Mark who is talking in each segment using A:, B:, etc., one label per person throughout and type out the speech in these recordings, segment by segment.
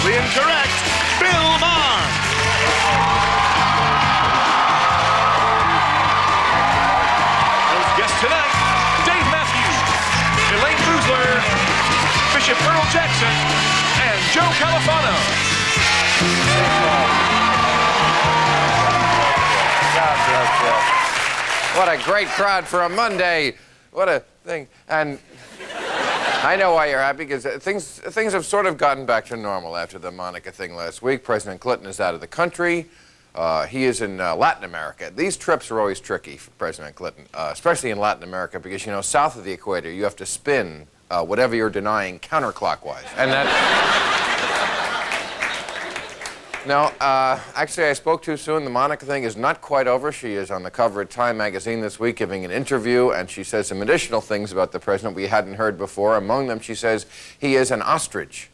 A: politically incorrect, Bill Mahr. Those guests tonight, Dave Matthews, Elaine Boozler, Bishop Earl Jackson, and Joe Califano.
B: What a great crowd for a Monday. What a thing. And I know why you're happy, because things have sort of gotten back to normal after the Monica thing last week. President Clinton is out of the country. He is in Latin America. These trips are always tricky for President Clinton, especially in Latin America, because, you know, south of the equator, you have to spin whatever you're denying counterclockwise. And that... No, actually, I spoke too soon. The Monica thing is not quite over. She is on the cover of Time magazine this week giving an interview, and she says some additional things about the president we hadn't heard before. Among them, she says he is an ostrich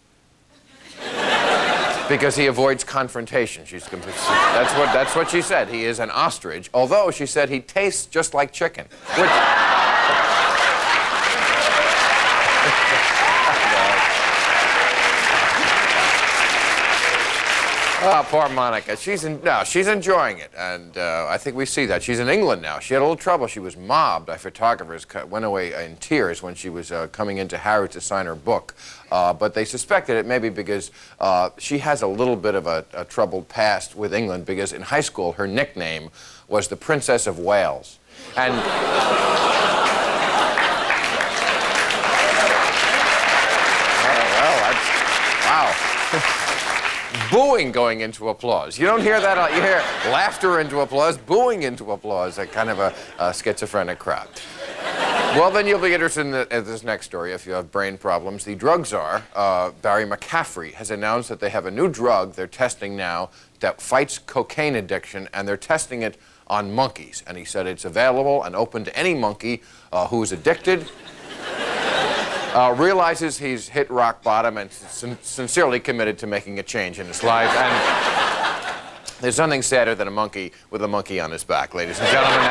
B: because he avoids confrontation. That's what she said. He is an ostrich, although she said he tastes just like chicken, which... Oh, poor Monica. She's enjoying it, and I think we see that. She's in England now. She had a little trouble. She was mobbed by photographers, went away in tears when she was coming into Harrods to sign her book. But they suspected it maybe because she has a little bit of a troubled past with England, because in high school her nickname was the Princess of Wales. And... Booing going into applause. You don't hear that. You hear laughter into applause, booing into applause, a kind of a schizophrenic crowd. Well, then you'll be interested in this next story if you have brain problems. The drug czar, Barry McCaffrey, has announced that they have a new drug they're testing now that fights cocaine addiction, and they're testing it on monkeys. And he said it's available and open to any monkey who is addicted, realizes he's hit rock bottom, and sincerely committed to making a change in his life. And there's nothing sadder than a monkey with a monkey on his back, ladies and gentlemen.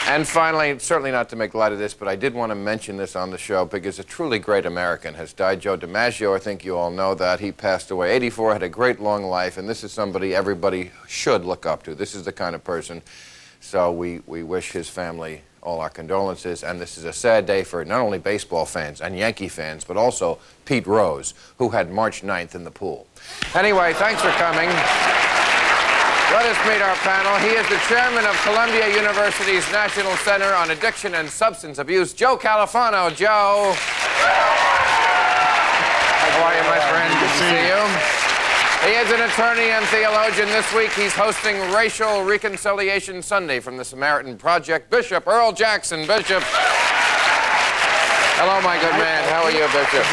B: And finally, certainly not to make light of this, but I did want to mention this on the show because a truly great American has died. Joe DiMaggio, I think you all know that. He passed away, 84, had a great long life, and this is somebody everybody should look up to. This is the kind of person. So we wish his family all our condolences, and this is a sad day for not only baseball fans and Yankee fans, but also Pete Rose, who had March 9th in the pool. Anyway, thanks for coming. Let us meet our panel. He is the chairman of Columbia University's National Center on Addiction and Substance Abuse, Joe Califano. Joe. How are you, my friend? Good to see you. He is an attorney and theologian. This week, he's hosting Racial Reconciliation Sunday from the Samaritan Project. Bishop Earl Jackson. Bishop. Hello, my good man. How are you, Bishop?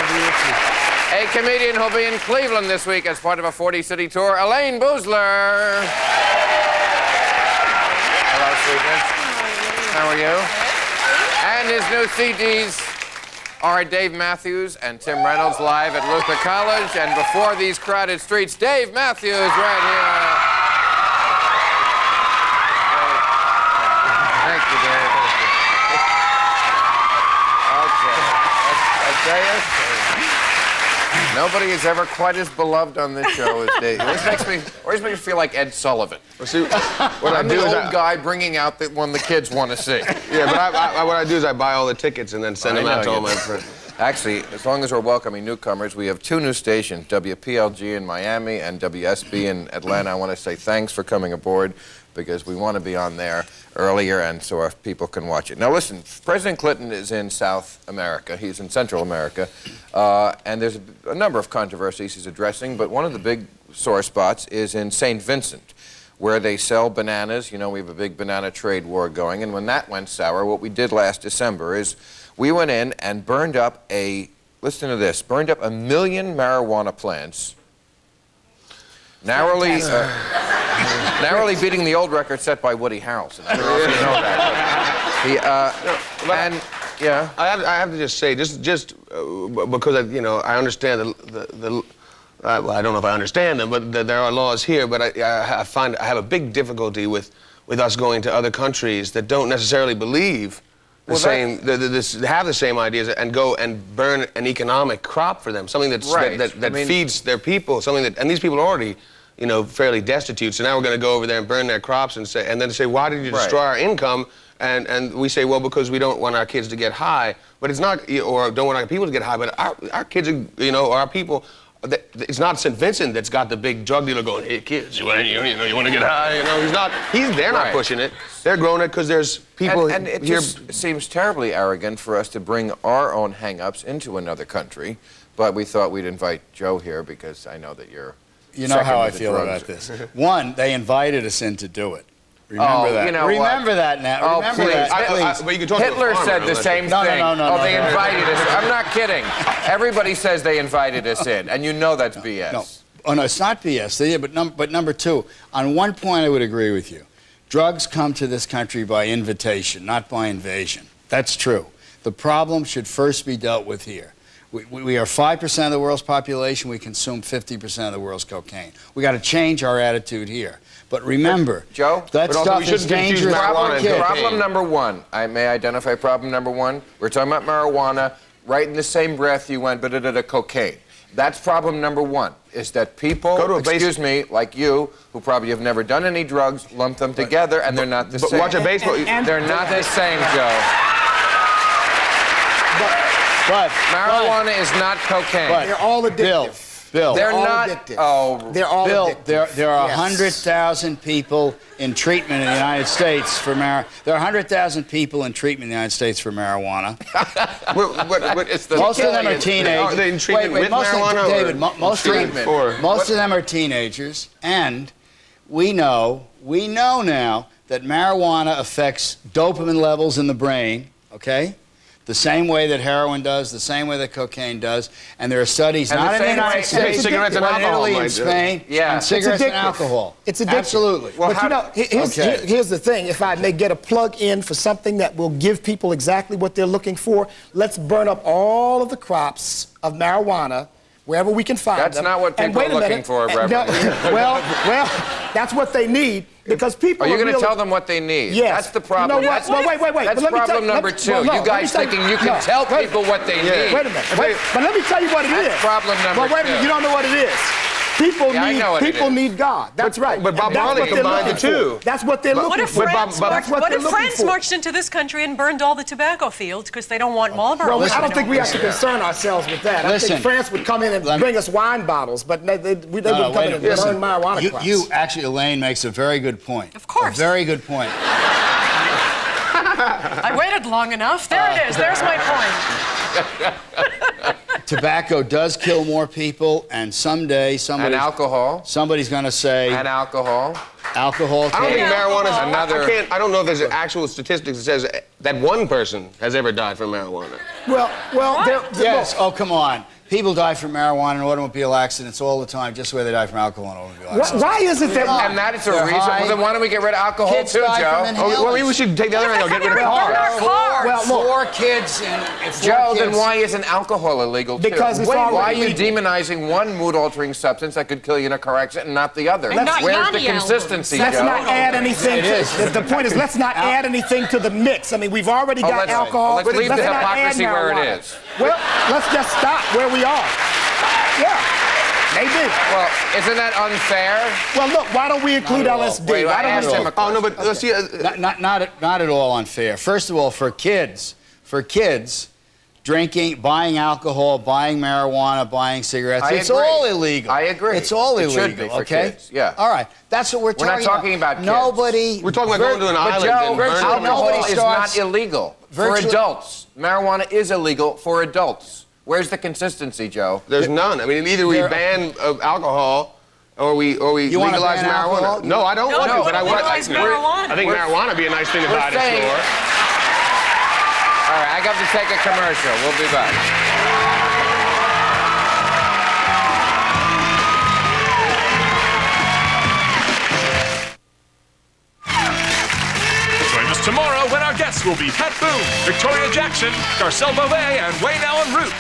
B: A comedian who'll be in Cleveland this week as part of a 40-city tour, Elaine Boozler. Hello, sweetness. How are you? And his new CDs are Dave Matthews and Tim Reynolds live at Luther College. And before these crowded streets, Dave Matthews right here. Thank you, Dave. Okay. I'll tell you. Nobody is ever quite as beloved on this show as Dave. It always makes me feel like Ed Sullivan. Well, see, what I'm the old guy bringing out the one the kids want to see.
C: Yeah, but what I do is I buy all the tickets and then send them out to all my friends.
B: Actually, as long as we're welcoming newcomers, we have two new stations, WPLG in Miami and WSB in Atlanta. I want to say thanks for coming aboard, because we want to be on there earlier and so our people can watch it. Now listen, President Clinton is in South America. He's in Central America. And there's a number of controversies he's addressing, but one of the big sore spots is in St. Vincent, where they sell bananas. You know, we have a big banana trade war going, and when that went sour, what we did last December is we went in and burned up listen to this, burned up 1 million marijuana plants, narrowly beating the old record set by Woody Harrelson. I don't know if you know that.
C: I have to just say, just because I understand well, I don't know if I understand them, but there are laws here. But I have a big difficulty with us going to other countries that don't necessarily believe have the same ideas and go and burn an economic crop for them, something that feeds their people, and these people are already, you know, fairly destitute. So now we're going to go over there and burn their crops and then say, why did you destroy our income? And we say, well, because we don't want our kids to get high, but it's not, or don't want our people to get high, but our kids, are, you know, our people. It's not St. Vincent that's got the big drug dealer going, hey kids, you want to get high? You know, they're not pushing it. They're growing it because there's people
B: and it
C: here.
B: just seems terribly arrogant for us to bring our own hang-ups into another country. But we thought we'd invite Joe here because I know that you're.
D: You know how I feel about this. One, they invited us in to do it. Remember that.
B: You know
D: remember that now.
B: Oh,
D: remember
B: please.
D: that.
C: But you can talk to
B: Hitler
C: a farmer,
B: said the same thing.
D: No,
B: they invited us. I'm not kidding. Everybody says they invited us in, and you know that's BS.
D: No. Oh, no, it's not BS. But number two, on one point I would agree with you. Drugs come to this country by invitation, not by invasion. That's true. The problem should first be dealt with here. We are 5% of the world's population. We consume 50% of the world's cocaine. We got to change our attitude here. But remember,
B: Joe,
D: that stuff is dangerous.
B: Problem number one. I may identify problem number one. We're talking about marijuana. Right in the same breath, you went cocaine. That's problem number one. Is that people, like you, who probably have never done any drugs, lump them together, and they're not the same.
C: But watch a baseball.
B: They're not the same, Joe.
D: But
B: marijuana is not cocaine.
E: They're all addictive.
D: Bill,
B: they're not
E: addictive.
B: Oh,
E: they're all
D: Bill,
E: addictive.
D: there are
E: Yes.
D: 100,000 people in treatment in the United States for marijuana. There are 100,000 people in treatment in the United States for marijuana.
B: Most
D: of them are teenagers.
C: Are they in treatment with marijuana?
D: David, most of them are teenagers, and we know now that marijuana affects dopamine levels in the brain, okay? The same way that heroin does, the same way that cocaine does, and there are studies not in the United States,
C: cigarettes and
D: but in
C: alcohol,
D: Italy and Spain, and cigarettes and alcohol.
E: It's addictive.
D: Absolutely.
E: Well, but you know, here's the thing. If I may get a plug in for something that will give people exactly what they're looking for, let's burn up all of the crops of marijuana wherever we can find them.
B: That's not what people are looking for, Reverend.
E: Well, that's what they need. Because people
B: are you
E: going
B: to tell them what they need?
E: Yes.
B: That's the problem.
E: You know what? Wait.
B: That's problem number two. You guys thinking you can tell people what they need.
E: Wait a minute. But let me tell you what it is.
B: That's problem number two.
E: Wait a minute. You don't know what it is. People need God. That's right.
C: But Bob Marley combined the two.
E: That's what they're looking for.
F: What if France marched into this country and burned all the tobacco fields because they don't want Marlboro?
E: Well, I don't think we have to concern ourselves with that. I think France would come in and bring us wine bottles, but they would come in and burn marijuana crops.
D: You actually, Elaine makes a very good point.
F: Of course.
D: A very good point.
F: I waited long enough. There it is. There's my point.
D: Tobacco does kill more people, and someday
B: and alcohol.
D: Somebody's going to say.
B: And alcohol.
D: Alcohol.
C: I don't think marijuana is
B: another.
C: I don't know if there's actual statistics that says that one person has ever died from marijuana.
D: Yes. Oh, come on. People die from marijuana and automobile accidents all the time, just the way they die from alcohol and automobile accidents.
E: Why is it that?
B: And that is a reason. Well, then why don't we get rid of alcohol
D: kids
B: too, Joe?
C: Well, maybe we should take the other angle, get rid of cars.
D: Four kids in.
B: Joe, then why isn't alcohol illegal too?
E: Because it's
B: why are you demonizing one mood-altering substance that could kill you in a car accident and not the other? Where's the consistency, Joe?
E: Let's not add anything. The point is, let's not add anything to the mix. I mean, we've already got alcohol.
B: Let's leave the hypocrisy where it is.
E: Well, let's just stop where we are. Yeah, maybe.
B: Well, isn't that unfair?
E: Well, look, why don't we include LSD?
B: Wait, I asked him a question.
C: Oh, no, but let's see.
D: Not at all unfair. First of all, for kids, drinking, buying alcohol, buying marijuana, buying cigarettes, it's all illegal.
B: I agree.
D: It's all illegal.
B: It should be for
D: okay?
B: kids. Yeah.
D: All right. That's what we're talking about.
B: We're not talking about kids.
D: Nobody.
C: We're talking about going to an island and burning
B: alcohol is not illegal for adults. Marijuana is illegal for adults. Where's the consistency, Joe?
C: There's none. I mean, either we ban alcohol or we legalize marijuana.
D: Alcohol?
C: No, I don't want to, but I want.
F: I
C: think marijuana would be a nice thing to buy at a store.
B: All right, I got to take a commercial. We'll be back.
A: Join us tomorrow when our guests will be Pat Boone, Victoria Jackson, Garcelle Beauvais, and Wayne Allen Root.